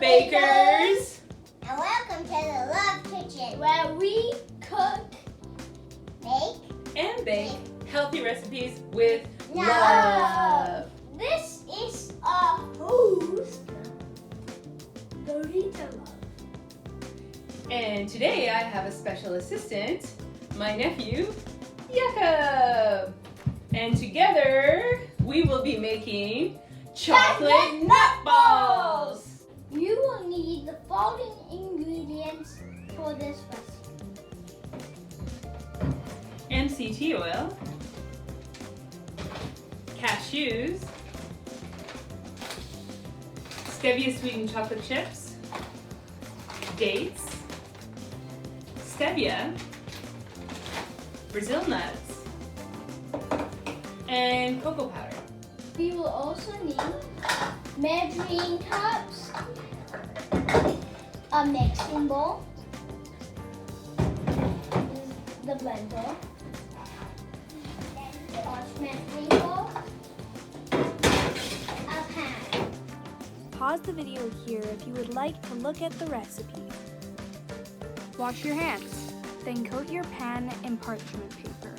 bakers! And welcome to the Love Kitchen, where we cook, make, And bake healthy recipes with love. love. This is a host, Dorita Love. And today I have a special assistant, my nephew, Jakob. And together we will be making chocolate nut balls. You will need the following ingredients for this recipe. MCT oil, cashews, stevia sweetened chocolate chips, dates, stevia, Brazil nuts, and cocoa powder. We will also need measuring cups, a mixing bowl, the blender, parchment paper, a pan. Pause the video here if you would like to look at the recipe. Wash your hands, then coat your pan in parchment paper.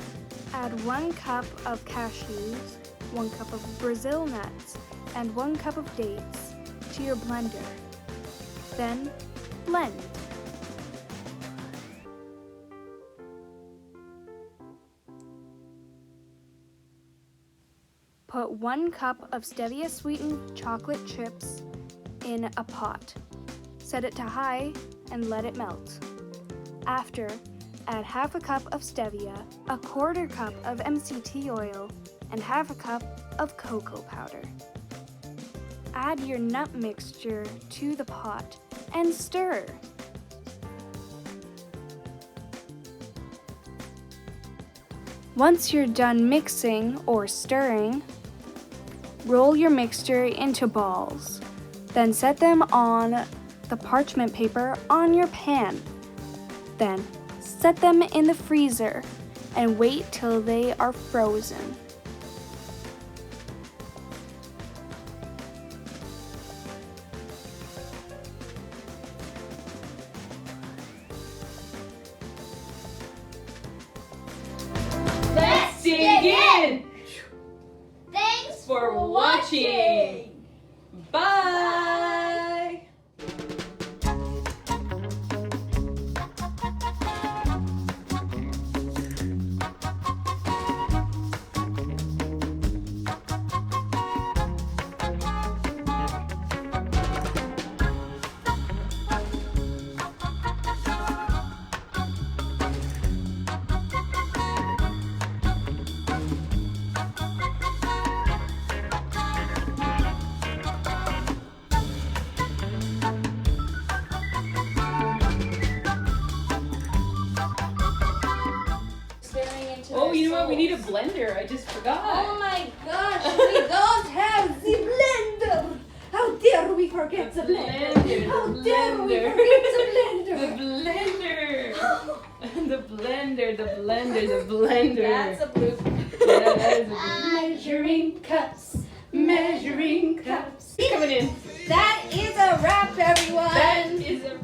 Add 1 cup of cashews, 1 cup of Brazil nuts, and 1 cup of dates to your blender. Then blend. Put 1 cup of stevia sweetened chocolate chips in a pot. Set it to high and let it melt. After, add half a cup of stevia, 1/4 cup of MCT oil, and half a cup of cocoa powder. Add your nut mixture to the pot and stir. Once you're done mixing or stirring, roll your mixture into balls. Then set them on the parchment paper on your pan. Then set them in the freezer and wait till they are frozen. Let's dig in! Thanks For watching. Bye! Oh, you know what? We need a blender. I just forgot. Oh my gosh, we don't have the blender! How dare we forget the blender? How dare we forget the blender? The blender. The blender. That's a blooper. Yeah, that is a blooper. Measuring cups, measuring cups. Coming in. That is a wrap, everyone. That is a